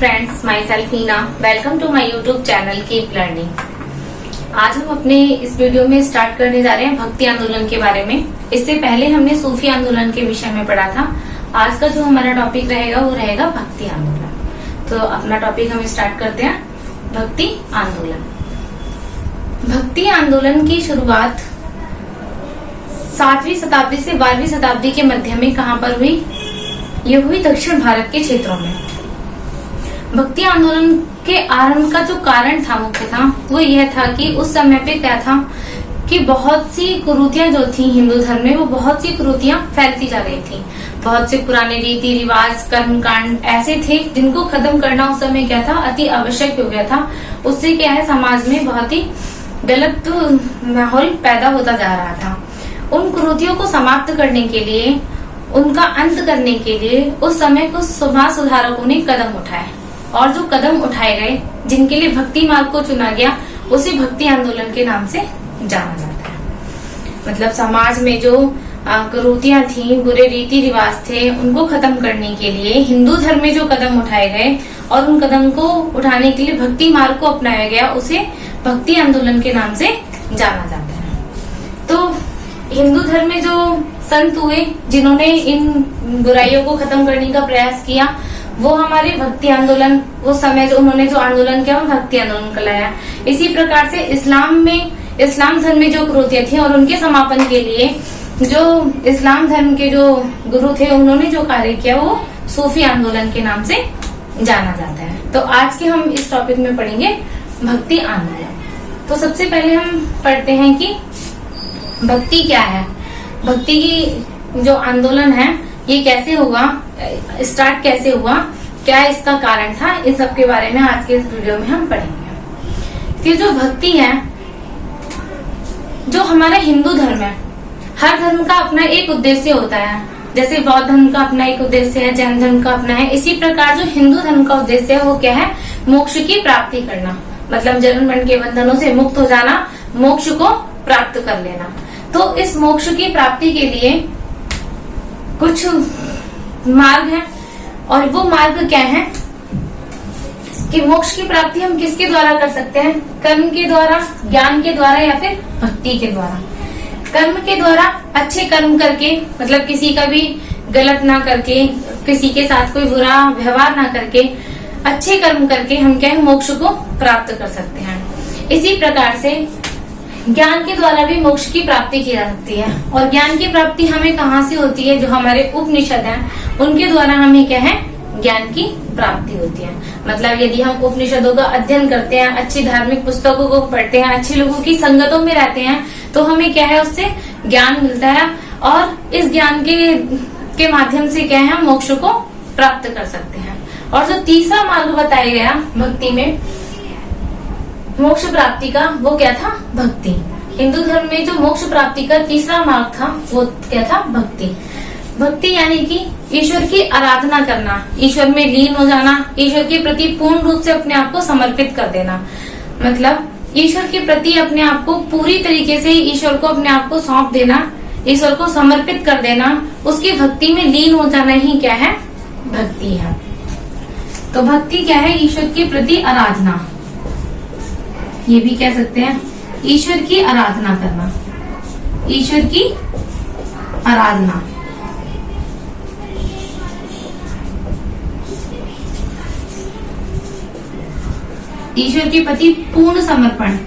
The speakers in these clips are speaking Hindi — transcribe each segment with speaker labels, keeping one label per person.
Speaker 1: Friends, myself Heena. Welcome to my YouTube channel keep learning. आज हम अपने इस वीडियो में स्टार्ट करने जा रहे हैं भक्ति आंदोलन के बारे में। इससे पहले हमने सूफी आंदोलन के विषय में पढ़ा था। आज का जो हमारा टॉपिक रहेगा वो रहेगा भक्ति आंदोलन। तो अपना टॉपिक हम स्टार्ट करते हैं, भक्ति आंदोलन। भक्ति आंदोलन की शुरुआत 7वीं शताब्दी से 12वीं शताब्दी के मध्य में कहां पर हुई? ये हुई दक्षिण भारत के क्षेत्रों में। भक्ति आंदोलन के आरंभ का जो कारण था मुख्य था वो यह था कि उस समय पे क्या था कि बहुत सी कुरीतियां जो थी हिंदू धर्म में, वो बहुत सी कुरीतियां फैलती जा रही थी। बहुत से पुराने रीति रिवाज कर्म कांड ऐसे थे जिनको खत्म करना उस समय क्या था, अति आवश्यक हो गया था। उससे क्या है, समाज में बहुत ही गलत माहौल पैदा होता जा रहा था। उन कुरीतियों को समाप्त करने के लिए, उनका अंत करने के लिए उस समय कुछ समाज सुधारकों ने कदम उठाए, और जो कदम उठाए गए, जिनके लिए भक्ति मार्ग को चुना गया, उसे भक्ति आंदोलन के नाम से जाना जाता है। मतलब समाज में जो कुरीतियां थी, बुरे रीति रिवाज थे, उनको खत्म करने के लिए हिंदू धर्म में जो कदम उठाए गए और उन कदम को उठाने के लिए भक्ति मार्ग को अपनाया गया, उसे भक्ति आंदोलन के नाम से जाना जाता है। तो हिंदू धर्म में जो संत हुए जिन्होंने इन बुराइयों को खत्म करने का प्रयास किया, वो हमारे भक्ति आंदोलन, उस समय जो उन्होंने जो आंदोलन किया वो भक्ति आंदोलन कहलाया। इसी प्रकार से इस्लाम धर्म में जो कुरीतियां थी और उनके समापन के लिए जो इस्लाम धर्म के जो गुरु थे, उन्होंने जो कार्य किया वो सूफी आंदोलन के नाम से जाना जाता है। तो आज के हम इस टॉपिक में पढ़ेंगे भक्ति आंदोलन। तो सबसे पहले हम पढ़ते हैं कि भक्ति क्या है। भक्ति की जो आंदोलन है ये कैसे हुआ, स्टार्ट कैसे हुआ, क्या इसका कारण था, इन सब के बारे में आज के इस वीडियो में हम पढ़ेंगे। कि जो भक्ति है, जो हमारा हिंदू धर्म है, हर धर्म का अपना एक उद्देश्य होता है। जैसे बौद्ध धर्म का अपना एक उद्देश्य है, जैन धर्म का अपना है, इसी प्रकार जो हिंदू धर्म का उद्देश्य है वो क्या है? मोक्ष की प्राप्ति करना, मतलब जन्म मरण के बंधनों से मुक्त हो जाना, मोक्ष को प्राप्त कर लेना। तो इस मोक्ष की प्राप्ति के लिए कुछ मार्ग है, और वो मार्ग क्या है कि मोक्ष की प्राप्ति हम किसके द्वारा कर सकते हैं? कर्म के द्वारा, ज्ञान के द्वारा, या फिर भक्ति के द्वारा। कर्म के द्वारा अच्छे कर्म करके, मतलब किसी का भी गलत ना करके, किसी के साथ कोई बुरा व्यवहार ना करके, अच्छे कर्म करके हम क्या है, मोक्ष को प्राप्त कर सकते हैं। इसी प्रकार से ज्ञान के द्वारा भी मोक्ष की प्राप्ति की जा सकती है। और ज्ञान की प्राप्ति हमें कहाँ से होती है? जो हमारे उपनिषद हैं उनके द्वारा हमें क्या है, ज्ञान की प्राप्ति होती है। मतलब यदि हम उपनिषदों का अध्ययन करते हैं, अच्छी धार्मिक पुस्तकों को पढ़ते हैं, अच्छे लोगों की संगतों में रहते हैं, तो हमें क्या है, उससे ज्ञान मिलता है, और इस ज्ञान के माध्यम से क्या है, हम मोक्ष को प्राप्त कर सकते हैं। और जो तीसरा मार्ग बताया गया भक्ति में मोक्ष प्राप्ति का, वो क्या था? भक्ति। हिंदू धर्म में जो मोक्ष प्राप्ति का तीसरा मार्ग था वो क्या था? भक्ति। भक्ति यानी कि ईश्वर की आराधना करना, ईश्वर में लीन हो जाना, ईश्वर के प्रति पूर्ण रूप से अपने आप को समर्पित कर देना। मतलब ईश्वर के प्रति अपने आप को पूरी तरीके से, ईश्वर को अपने आप को सौंप देना, ईश्वर को समर्पित कर देना, उसकी भक्ति में लीन हो जाना ही क्या है? भक्ति है। तो भक्ति क्या है? ईश्वर के प्रति आराधना, ये भी कह सकते हैं ईश्वर की आराधना करना, ईश्वर की आराधना। ईश्वर के प्रति पूर्ण समर्पण,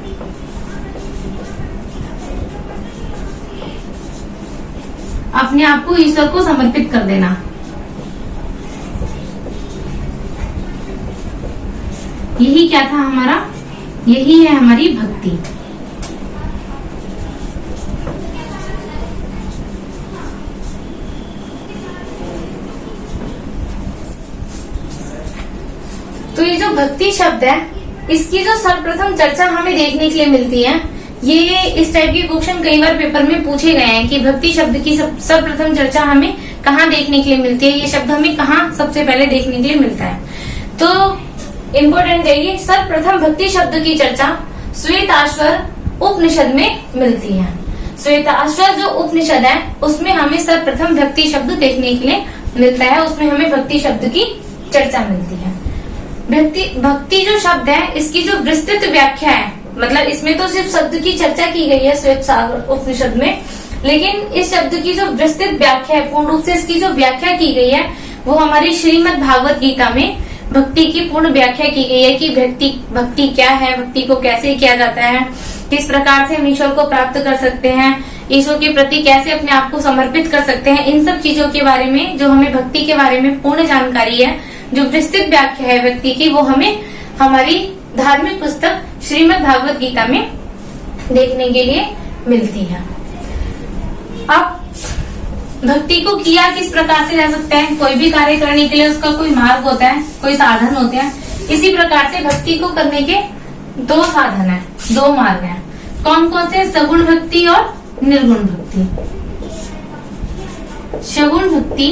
Speaker 1: अपने आप को ईश्वर को समर्पित कर देना, यही क्या था हमारा? यही है हमारी भक्ति। तो ये जो भक्ति शब्द है, इसकी जो सर्वप्रथम चर्चा हमें देखने के लिए मिलती है, ये इस टाइप के क्वेश्चन कई बार पेपर में पूछे गए हैं कि भक्ति शब्द की सर्वप्रथम चर्चा हमें कहाँ देखने के लिए मिलती है, ये शब्द हमें कहाँ सबसे पहले देखने के लिए मिलता है। तो इम्पोर्टेंट है ये, सर्वप्रथम भक्ति शब्द की चर्चा श्वेताश्वर उपनिषद में मिलती है। श्वेताश्वर जो उपनिषद है उसमें हमें सर्वप्रथम भक्ति शब्द देखने के लिए मिलता है, उसमें हमें भक्ति शब्द की चर्चा मिलती है। भक्ति जो शब्द है इसकी जो विस्तृत व्याख्या है, मतलब इसमें तो सिर्फ शब्द की चर्चा की गई है श्वेत सागर उपनिषद में, लेकिन इस शब्द की जो विस्तृत व्याख्या है, पूर्ण रूप से इसकी जो व्याख्या की गई है वो हमारी श्रीमद् भागवत गीता में भक्ति की पूर्ण व्याख्या की गई है कि भक्ति क्या है, भक्ति को कैसे किया जाता है, किस प्रकार से हम ईश्वर को प्राप्त कर सकते हैं, ईश्वर के प्रति कैसे अपने आप को समर्पित कर सकते हैं। इन सब चीजों के बारे में, जो हमें भक्ति के बारे में पूर्ण जानकारी है, जो विस्तृत व्याख्या है व्यक्ति की, वो हमें हमारी धार्मिक पुस्तक श्रीमद् भागवत गीता में देखने के लिए मिलती है। अब भक्ति को किया किस प्रकार से जा सकते हैं, कोई भी कार्य करने के लिए उसका कोई मार्ग होता है, कोई साधन होते हैं। इसी प्रकार से भक्ति को करने के दो साधन है, दो मार्ग हैं। कौन कौन से? सगुण भक्ति और निर्गुण भक्ति। सगुण भक्ति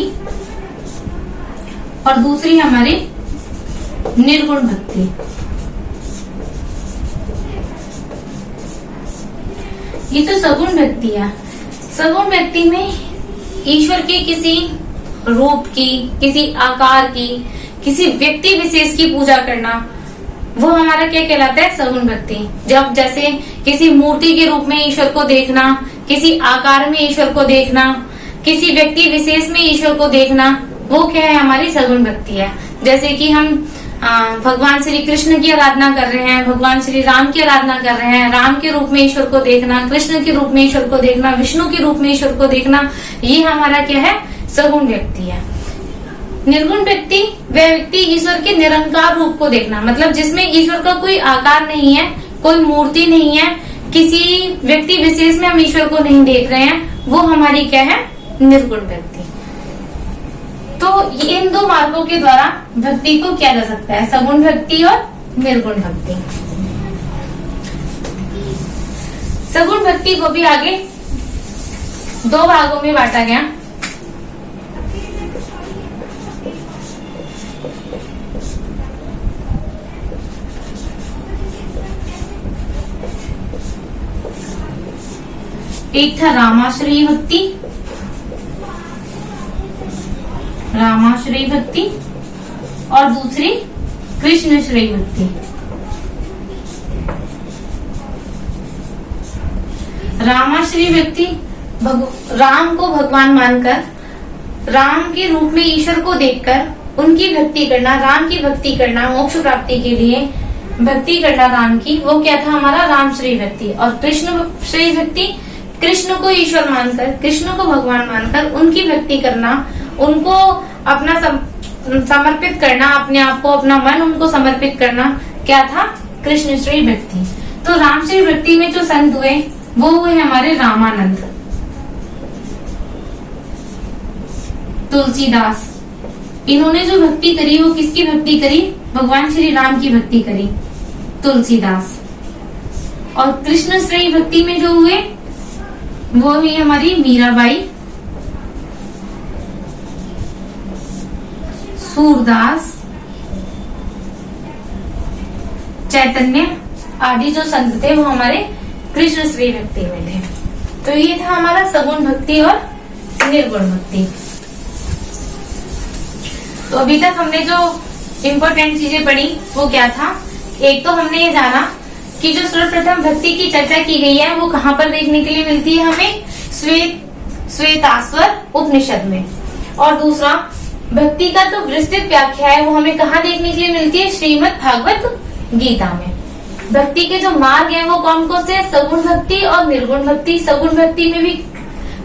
Speaker 1: और दूसरी हमारी निर्गुण भक्ति। ये तो सगुण भक्ति है। सगुण भक्ति में ईश्वर के किसी रूप की, किसी आकार की, किसी व्यक्ति विशेष की पूजा करना, वो हमारा क्या कहलाता है? सगुण भक्ति। जब जैसे किसी मूर्ति के रूप में ईश्वर को देखना, किसी आकार में ईश्वर को देखना, किसी व्यक्ति विशेष में ईश्वर को देखना, वो क्या है? हमारी सगुण भक्ति है। जैसे कि हम भगवान श्री कृष्ण की आराधना कर रहे हैं, भगवान श्री राम की आराधना कर रहे हैं, राम के रूप में ईश्वर को देखना, कृष्ण के रूप में ईश्वर को देखना, विष्णु के रूप में ईश्वर को देखना, ये हमारा क्या है? सगुण व्यक्ति है। निर्गुण व्यक्ति वह व्यक्ति ईश्वर के निरंकार रूप को देखना, मतलब जिसमें ईश्वर का कोई आकार नहीं है, कोई मूर्ति नहीं है, किसी व्यक्ति विशेष में हम ईश्वर को नहीं देख रहे हैं, वो हमारी क्या है? निर्गुण व्यक्ति। तो इन दो मार्गों के द्वारा भक्ति को किया जा सकता है, सगुण भक्ति और निर्गुण भक्ति। सगुण भक्ति को भी आगे दो भागों में बांटा गया। एक था रामाश्रयी भक्ति, रामाश्रयी भक्ति, और दूसरी कृष्णश्रयी भक्ति। रामाश्रयी व्यक्ति राम को भगवान मानकर, राम के रूप में ईश्वर को देखकर उनकी भक्ति करना, राम की भक्ति करना, मोक्ष प्राप्ति के लिए भक्ति करना राम की, वो क्या था? हमारा रामश्रयी भक्ति। और कृष्णश्रयी भक्ति कृष्ण को ईश्वर मानकर, कृष्ण को भगवान मानकर उनकी भक्ति करना, उनको अपना समर्पित करना, अपने आप को, अपना मन उनको समर्पित करना, क्या था? कृष्णश्रयी भक्ति। तो रामश्रयी भक्ति में जो संत हुए वो हुए हमारे रामानंद, तुलसीदास। इन्होंने जो भक्ति करी वो किसकी भक्ति करी? भगवान श्री राम की भक्ति करी, तुलसीदास। और कृष्णश्रयी भक्ति में जो हुए वो हुई हमारी मीराबाई, सूरदास, चैतन्य आदि जो संत थे वो हमारे कृष्णश्रयी भक्ति में थे। तो ये था हमारा सगुण भक्ति और निर्गुण भक्ति। तो अभी तक हमने जो इम्पोर्टेंट चीजें पढ़ी वो क्या था? एक तो हमने ये जाना कि जो सर्वप्रथम भक्ति की चर्चा की गई है वो कहाँ पर देखने के लिए मिलती है? हमें श्वेताश्वर उपनिषद में। और दूसरा, भक्ति का जो विस्तृत व्याख्या है वो हमें कहाँ देखने के लिए मिलती है? श्रीमद् भागवत गीता में। भक्ति के जो मार्ग हैं वो कौन कौन से? सगुण भक्ति और निर्गुण भक्ति। सगुण भक्ति में भी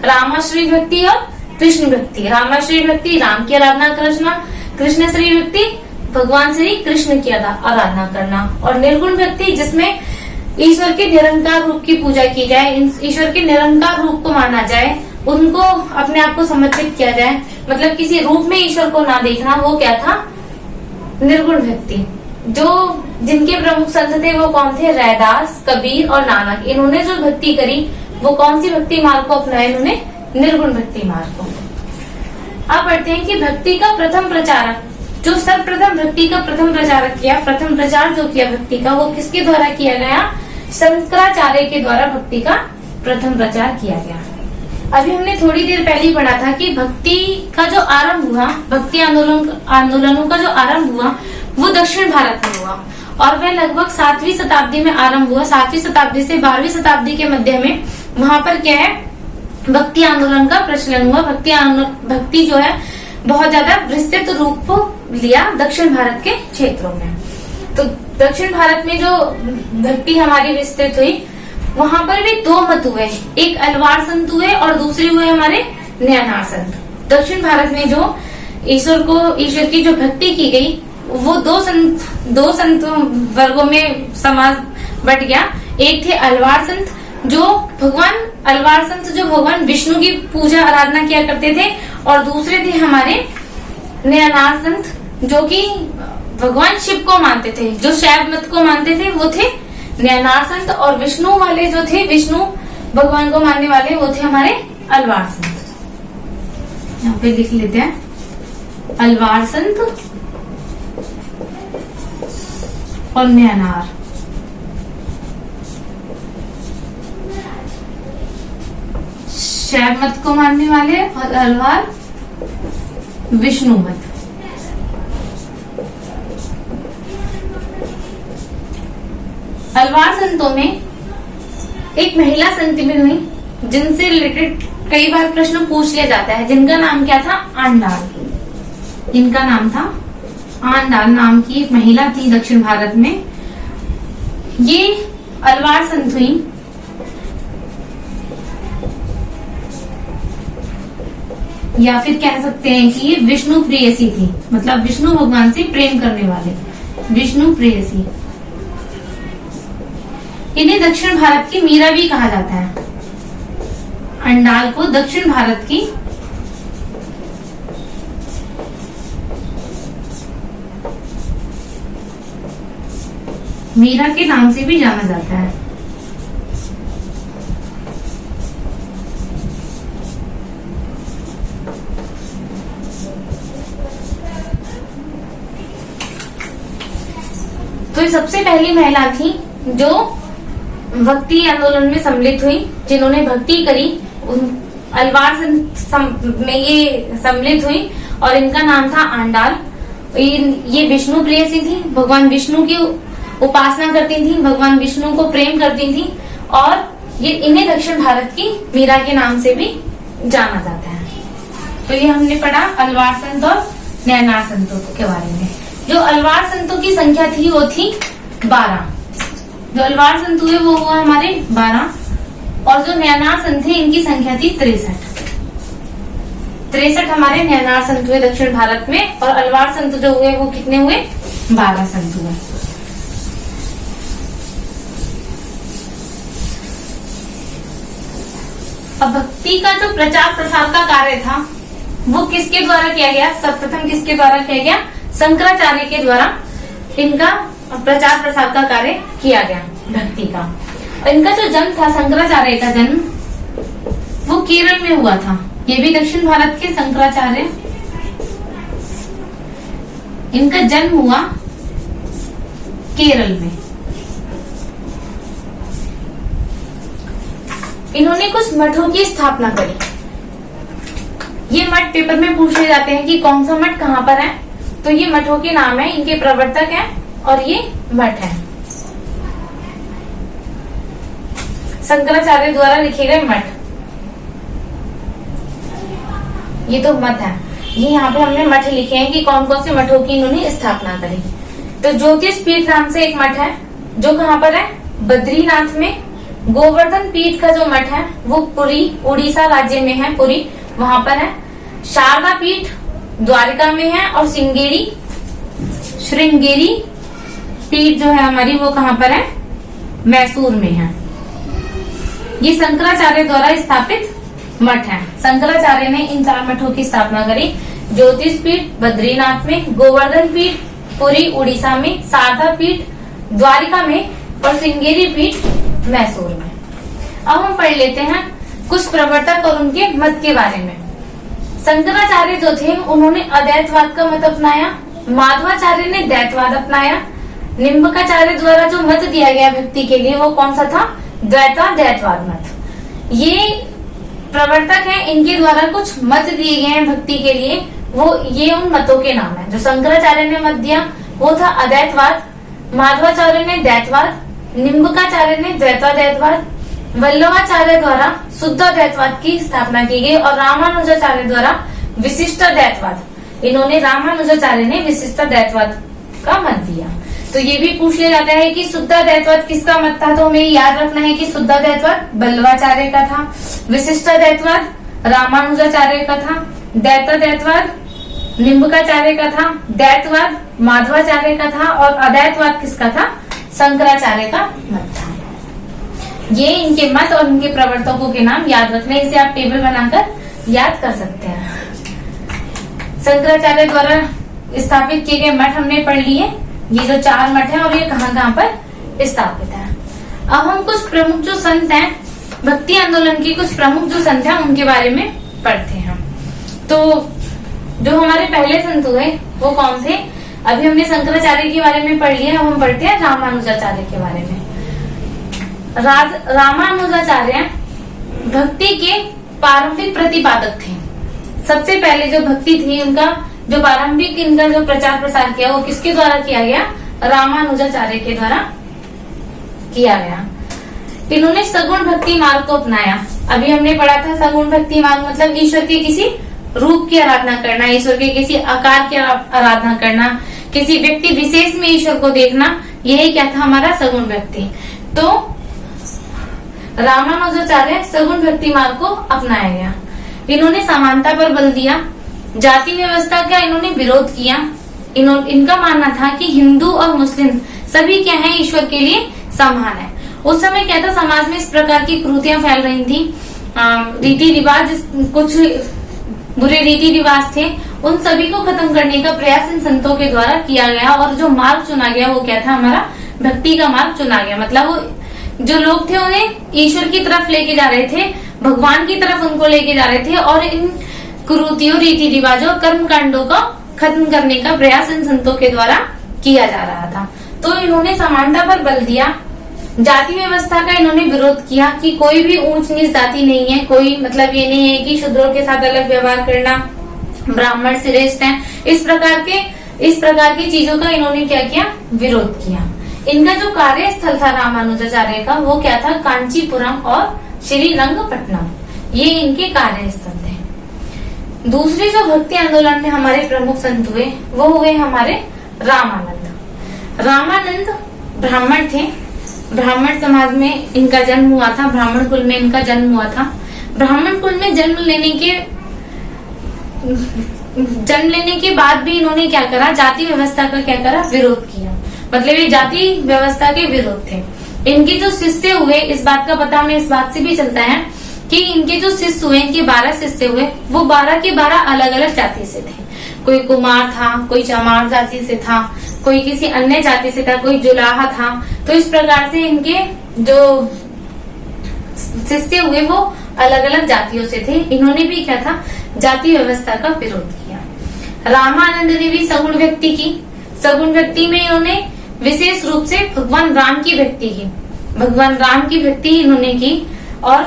Speaker 1: रामाश्रयी भक्ति और कृष्ण भक्ति। रामाश्रयी भक्ति राम की आराधना करना, कृष्णश्रयी भक्ति भगवान श्री कृष्ण की आराधना करना, और निर्गुण भक्ति जिसमें ईश्वर के निरंकार रूप की पूजा की जाए, ईश्वर के निरंकार रूप को माना जाए, उनको अपने आप को समर्पित किया जाए, मतलब किसी रूप में ईश्वर को ना देखना, वो क्या था? निर्गुण भक्ति। जो जिनके प्रमुख संत थे वो कौन थे? रैदास, कबीर और नानक। इन्होंने जो भक्ति करी वो कौन सी भक्ति मार्ग को अपनाया? इन्होंने निर्गुण भक्ति मार्ग को। अब पढ़ते हैं कि भक्ति का प्रथम प्रचारक, जो सर्वप्रथम भक्ति का प्रथम प्रचारक किया, प्रथम प्रचार जो किया भक्ति का, वो किसके द्वारा किया गया? शंकराचार्य के द्वारा भक्ति का प्रथम प्रचार किया गया। अभी हमने थोड़ी देर पहले ही पढ़ा था कि भक्ति का जो आरंभ हुआ, भक्ति आंदोलनों का जो आरंभ हुआ वो दक्षिण भारत में हुआ और वह लगभग 7वीं शताब्दी में आरंभ हुआ। 7वीं शताब्दी से 12वीं शताब्दी के मध्य में वहां पर क्या है, भक्ति आंदोलन का प्रचलन हुआ। भक्ति जो है बहुत ज्यादा विस्तृत रूप लिया दक्षिण भारत के क्षेत्रों में। तो दक्षिण भारत में जो भक्ति हमारी विस्तृत हुई, वहां पर भी दो मत हुए, एक अलवार संत हुए और दूसरे हुए हमारे नयनार संत। दक्षिण भारत में जो ईश्वर की जो भक्ति की गई, वो दो संत वर्गों में समाज बट गया। एक थे अलवार संत जो भगवान विष्णु की पूजा आराधना किया करते थे, और दूसरे थे हमारे नयनार संत जो कि भगवान शिव को मानते थे, जो शैव मत को मानते थे, वो थे नयनार संत। और विष्णु वाले जो थे, विष्णु भगवान को मानने वाले, वो थे हमारे अलवार संत। यहाँ पे लिख लेते हैं, अलवार संत और नयनार। शैव मत को मानने वाले और अलवार विष्णु मत। अलवार संतों में एक महिला संत भी हुई जिनसे रिलेटेड कई बार प्रश्न पूछ लिया जाता है, जिनका नाम क्या था, आंडाल। इनका नाम था आंडाल नाम की एक महिला थी दक्षिण भारत में। ये अलवार संत हुई। या फिर कह सकते हैं कि ये विष्णु प्रेयसी थी, मतलब विष्णु भगवान से प्रेम करने वाले, विष्णु प्रेयसी। इन्हें दक्षिण भारत की मीरा भी कहा जाता है। अंडाल को दक्षिण भारत की मीरा के नाम से भी जाना जाता है। तो ये सबसे पहली महिला थी जो भक्ति आंदोलन में सम्मिलित हुई, जिन्होंने भक्ति करी। अलवार में ये सम्मिलित हुई और इनका नाम था आंडाल। ये विष्णु प्रेयसी थी, भगवान विष्णु की उपासना करती थी, भगवान विष्णु को प्रेम करती थी, और ये इन्हें दक्षिण भारत की मीरा के नाम से भी जाना जाता है। तो ये हमने पढ़ा अलवार संत और नयनार संतों के बारे में। जो अलवार संतों की संख्या थी वो थी 12। जो अलवार संत हुए वो हुआ हमारे 12, और जो नयनार संत थे इनकी संख्या थी 63 हमारे नयनार संत हुए दक्षिण भारत में, और अलवार संत जो हुए वो कितने हुए, 12 संत हुए। अब भक्ति का जो प्रचार प्रसार का कार्य था वो किसके द्वारा किया गया, सर्वप्रथम किसके द्वारा किया गया, शंकराचार्य के द्वारा इनका प्रचार प्रसार का कार्य किया गया भक्ति का। इनका जो जन्म था, शंकराचार्य का जन्म, वो केरल में हुआ था। ये भी दक्षिण भारत के शंकराचार्य, इनका जन्म हुआ केरल में। इन्होंने कुछ मठों की स्थापना करी। ये मठ पेपर में पूछे जाते हैं कि कौन सा मठ कहाँ पर है, तो ये मठों के नाम है, इनके प्रवर्तक हैं और ये मठ है। शंकराचार्य द्वारा लिखे गए मठ, ये तो मठ है। ये यहाँ पे हमने मठ लिखे हैं कि कौन कौन से मठों की इन्होंने स्थापना करी। तो ज्योतिष पीठ नाम से एक मठ है जो कहाँ पर है, बद्रीनाथ में। गोवर्धन पीठ का जो मठ है वो पुरी, उड़ीसा राज्य में है, पुरी वहां पर है। शारदा पीठ द्वारिका में है, और श्रृंगेरी पीठ जो है हमारी वो कहाँ पर है, मैसूर में है। ये शंकराचार्य द्वारा स्थापित मठ है। शंकराचार्य ने इन 4 मठों की स्थापना करी। ज्योतिष पीठ बद्रीनाथ में, गोवर्धन पीठ पुरी उड़ीसा में, शारदा पीठ द्वारिका में, और श्रृंगेरी पीठ मैसूर में। अब हम पढ़ लेते हैं कुछ प्रवर्तक और उनके मत के बारे में। शंकराचार्य जो थे उन्होंने अद्वैतवाद का मत अपनाया, माधवाचार्य ने द्वैतवाद अपनाया, निम्बकाचार्य द्वारा जो मत दिया गया भक्ति के लिए वो कौन सा था, द्वैतवाद मत। ये प्रवर्तक हैं, इनके द्वारा कुछ मत दिए गए हैं भक्ति के लिए, वो ये उन मतों के नाम है। जो शंकराचार्य ने मत दिया वो था अद्वैतवाद, माधवाचार्य ने द्वैतवाद, निम्बकाचार्य ने द्वैताद्वैतवाद, वल्लभाचार्य द्वारा शुद्धाद्वैतवाद की स्थापना की गई और रामानुजाचार्य द्वारा विशिष्टाद्वैतवाद। इन्होंने रामानुजाचार्य ने विशिष्टाद्वैतवाद का मत दिया। तो ये भी पूछ लिया जाता है कि शुद्धाद्वैतवाद किसका मत था, तो हमें याद रखना है कि शुद्धाद्वैतवाद वल्लभाचार्य का था, विशिष्टाद्वैतवाद रामानुजाचार्य का था, द्वैताद्वैतवाद निम्बकाचार्य का था, द्वैतवाद माधवाचार्य का था और अद्वैतवाद किसका था, शंकराचार्य का मत था। ये इनके मत और इनके प्रवर्तकों के नाम याद रखने, इसे आप टेबल बनाकर याद कर सकते हैं। शंकराचार्य द्वारा स्थापित किए गए मठ हमने पढ़ लिए, ये जो 4 मठ हैं और ये कहाँ कहाँ पर स्थापित है। अब हम कुछ प्रमुख जो संत हैं, भक्ति आंदोलन के कुछ प्रमुख जो संत हैं उनके बारे में पढ़ते हैं। तो जो हमारे पहले संत हुए वो कौन थे, अभी हमने शंकराचार्य के बारे में पढ़ लिया, अब हम पढ़ते हैं रामानुजाचार्य के बारे में। रामानुजाचार्य भक्ति के प्रारंभिक प्रतिपादक थे। सबसे पहले जो भक्ति थी उनका जो प्रारंभिक इनका जो प्रचार प्रसार किया वो किसके द्वारा किया गया, रामानुजाचार्य के द्वारा किया गया। इन्होंने सगुण भक्ति मार्ग को अपनाया। अभी हमने पढ़ा था सगुण भक्ति मार्ग मतलब ईश्वर के किसी रूप की आराधना करना, ईश्वर के किसी आकार की आराधना करना, किसी व्यक्ति विशेष में ईश्वर को देखना, यही क्या था हमारा सगुण भक्ति। तो रामानुजाचार्य सगुण भक्ति मार्ग को अपनाया गया। इन्होंने समानता पर बल दिया, जाति व्यवस्था का इन्होंने विरोध किया। इनका मानना था कि हिंदू और मुस्लिम सभी क्या है, ईश्वर के लिए समान है। उस समय क्या था, समाज में इस प्रकार की कुरीतियां फैल रही थी, रीति रिवाज, कुछ बुरे रीति रिवाज थे, उन सभी को खत्म करने का प्रयास इन संतों के द्वारा किया गया और जो मार्ग चुना गया वो क्या था, हमारा भक्ति का मार्ग चुना गया। मतलब वो जो लोग थे उन्हें ईश्वर की तरफ लेके जा रहे थे, भगवान की तरफ उनको लेके जा रहे थे और इन कुरीतियों, रीति रिवाजों, कर्म कांडों को खत्म करने का प्रयास इन संतों के द्वारा किया जा रहा था। तो इन्होंने समानता पर बल दिया, जाति व्यवस्था का इन्होंने विरोध किया कि कोई भी ऊंच नीच जाति नहीं है, कोई मतलब ये नहीं है कि शूद्रों के साथ अलग व्यवहार करना, ब्राह्मण श्रेष्ठ है, इस प्रकार की चीजों का इन्होंने क्या किया, विरोध किया। इनका जो कार्यस्थल था रामानुजाचार्य का वो क्या था, कांचीपुरम और श्रीरंगपट्टनम, ये इनके कार्यस्थल थे। दूसरे जो भक्ति आंदोलन में हमारे प्रमुख संत हुए वो हुए हमारे रामानंद। रामानंद ब्राह्मण थे, ब्राह्मण समाज में इनका जन्म हुआ था, ब्राह्मण कुल में इनका जन्म हुआ था। ब्राह्मण कुल में जन्म लेने के बाद भी इन्होंने क्या करा, जाति व्यवस्था का क्या करा, विरोध किया। मतलब ये जाति व्यवस्था के विरोध थे। इनके जो शिष्य हुए, इस बात का पता हमें इस बात से भी चलता है कि इनके जो शिष्य हुए, इनके 12 शिष्य हुए, वो 12 के 12 अलग अलग जाति से थे। कोई कुमार था, कोई चमार जाति से था, कोई किसी अन्य जाति से था, कोई जुलाहा था। तो इस प्रकार से इनके जो शिष्य हुए वो अलग अलग जातियों से थे। इन्होंने भी क्या था, जाति व्यवस्था का विरोध किया। रामानंद ने भी सगुण भक्ति की। सगुण भक्ति में इन्होंने विशेष रूप से भगवान राम की भक्ति की, भगवान राम की भक्ति इन्होंने की और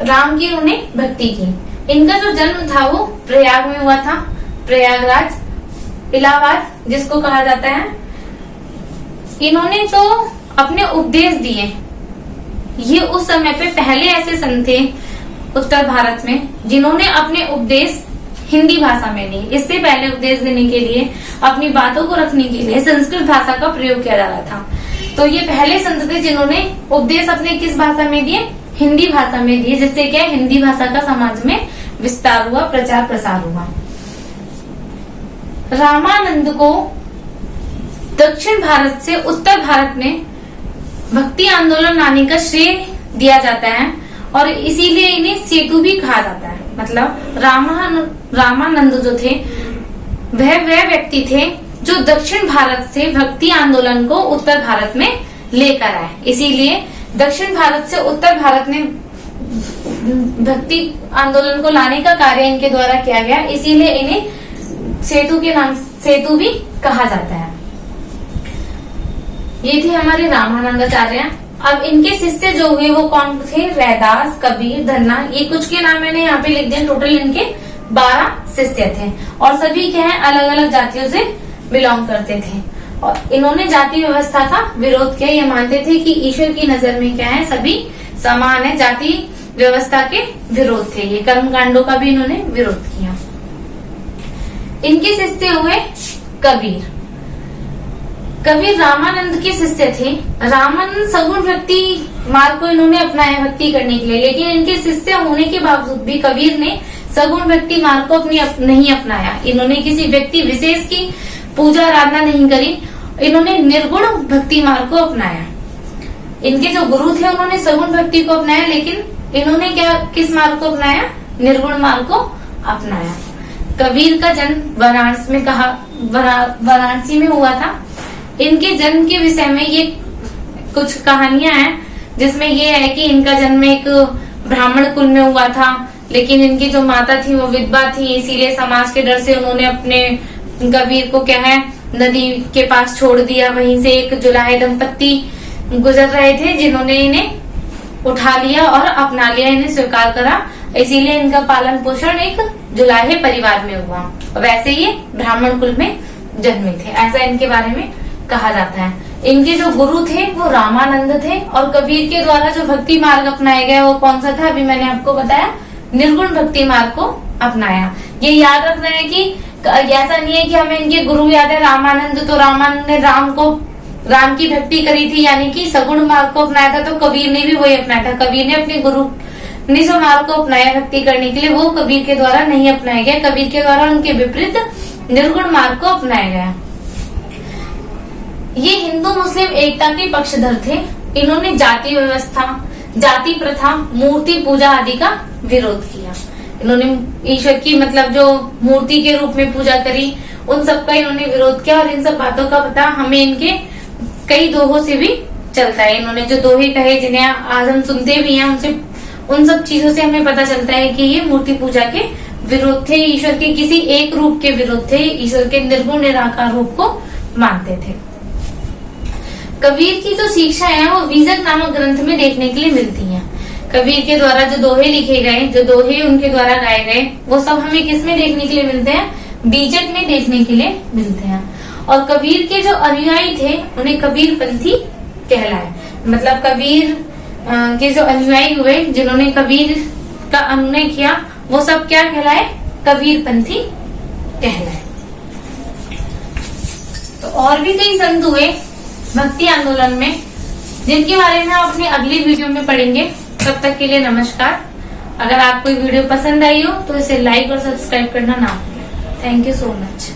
Speaker 1: राम की उन्होंने भक्ति की। इनका जो जन्म था वो प्रयाग में हुआ था, प्रयागराज, इलाहाबाद जिसको कहा जाता है। इन्होंने जो अपने उपदेश दिए, ये उस समय पे पहले ऐसे संत थे उत्तर भारत में जिन्होंने अपने उपदेश हिंदी भाषा में दिए। इससे पहले उपदेश देने के लिए, अपनी बातों को रखने के लिए संस्कृत भाषा का प्रयोग किया जा रहा था। तो ये पहले संत थे जिन्होंने उपदेश अपने किस भाषा में दिए, हिंदी भाषा में दिए, जिससे क्या हिंदी भाषा का समाज में विस्तार हुआ, प्रचार प्रसार हुआ। रामानंद को दक्षिण भारत से उत्तर भारत में भक्ति आंदोलन लाने का श्रेय दिया जाता है और इसीलिए इन्हें सेतु भी कहा जाता है। मतलब रामानंद जो थे वह व्यक्ति थे जो दक्षिण भारत से भक्ति आंदोलन को उत्तर भारत में लेकर आए। इसीलिए दक्षिण भारत से उत्तर भारत में भक्ति आंदोलन को लाने का कार्य इनके द्वारा किया गया, इसीलिए इन्हें सेतु के नाम सेतु भी कहा जाता है। ये थे हमारे रामानंदाचार्य। अब इनके शिष्य जो हुए वो कौन थे, रैदास, कबीर, धन्ना, ये कुछ के नाम मैंने यहाँ पे लिख दिए। टोटल इनके 12 शिष्य थे और सभी क्या है अलग अलग जातियों से बिलोंग करते थे। और इन्होंने जाति व्यवस्था का विरोध किया। ये मानते थे कि ईश्वर की नजर में क्या है सभी समान है। जाति व्यवस्था के विरोध थे। ये कर्म कांडों का भी इन्होंने विरोध किया। इनके शिष्य हुए कबीर। कबीर रामानंद के शिष्य थे। रामानंद सगुण भक्ति मार्ग को इन्होंने अपनाया भक्ति करने के लिए, लेकिन इनके शिष्य होने के बावजूद भी कबीर ने सगुण भक्ति मार्ग को नहीं अपनाया। इन्होंने किसी व्यक्ति विशेष की पूजा आराधना नहीं करी। इन्होंने निर्गुण भक्ति मार्ग को अपनाया। इनके जो गुरु थे उन्होंने सगुण भक्ति को अपनाया, लेकिन इन्होंने किस मार्ग को अपनाया? निर्गुण मार्ग को अपनाया। कबीर का जन्म वाराणसी में हुआ था। इनके जन्म के विषय में ये कुछ कहानियां हैं, जिसमें ये है कि इनका जन्म एक ब्राह्मण कुल में हुआ था, लेकिन इनकी जो माता थी वो विधवा थी, इसीलिए समाज के डर से उन्होंने अपने कबीर को क्या है नदी के पास छोड़ दिया। वहीं से एक जुलाहे दंपत्ति गुजर रहे थे, जिन्होंने इन्हें उठा लिया और अपना लिया, इन्हें स्वीकार करा। इसीलिए इनका पालन पोषण एक जुलाहे परिवार में हुआ। वैसे ये ब्राह्मण कुल में जन्मे थे, ऐसा इनके बारे में कहा जाता है। इनके जो गुरु थे वो रामानंद थे और कबीर के द्वारा जो भक्ति मार्ग अपनाया गया वो कौन सा था? अभी मैंने आपको बताया, निर्गुण भक्ति मार्ग को अपनाया। ये याद रखना है कि ऐसा नहीं है कि हमें इनके गुरु याद है रामानंद, तो रामानंद ने राम की भक्ति करी थी, यानी कि सगुण मार्ग को अपनाया था, तो कबीर ने भी वही अपनाया था। कबीर ने अपने गुरु ने जो मार्ग को अपनाया भक्ति करने के लिए, वो कबीर के द्वारा नहीं अपनाया गया। कबीर के द्वारा उनके विपरीत निर्गुण मार्ग को अपनाया गया। ये हिंदू मुस्लिम एकता के पक्षधर थे। इन्होंने जाति व्यवस्था, जाति प्रथा, मूर्ति पूजा आदि का विरोध किया। इन्होंने ईश्वर की मतलब जो मूर्ति के रूप में पूजा करी, उन सब का इन्होंने विरोध किया। और इन सब बातों का पता हमें इनके कई दोहों से भी चलता है। इन्होंने जो दोहे कहे जिन्हें आज हम सुनते भी हैं, उनसे उन सब चीजों से हमें पता चलता है कि ये मूर्ति पूजा के विरोध थे, ईश्वर के किसी एक रूप के विरोध थे, ईश्वर के निर्गुण निराकार रूप को मानते थे। कबीर की जो शिक्षा है वो वीजक नामक ग्रंथ में देखने के लिए मिलती है। कबीर के द्वारा जो दोहे लिखे गए, जो दोहे उनके द्वारा गाए गए, वो सब हमें किस में देखने के लिए मिलते हैं? बीजक में देखने के लिए मिलते हैं। और कबीर के जो अनुयायी थे उन्हें कबीर पंथी कहलाए। मतलब कबीर के जो अनुयायी हुए, जिन्होंने कबीर का अनुनय किया, वो सब क्या कहलाए? कबीर पंथी कहलाए। तो और भी कई संत हुए भक्ति आंदोलन में, जिनके बारे में आप अपनी अगली वीडियो में पढ़ेंगे। तब तक के लिए नमस्कार। अगर आपको ये वीडियो पसंद आई हो तो इसे लाइक और सब्सक्राइब करना ना भूलें। Thank you so much.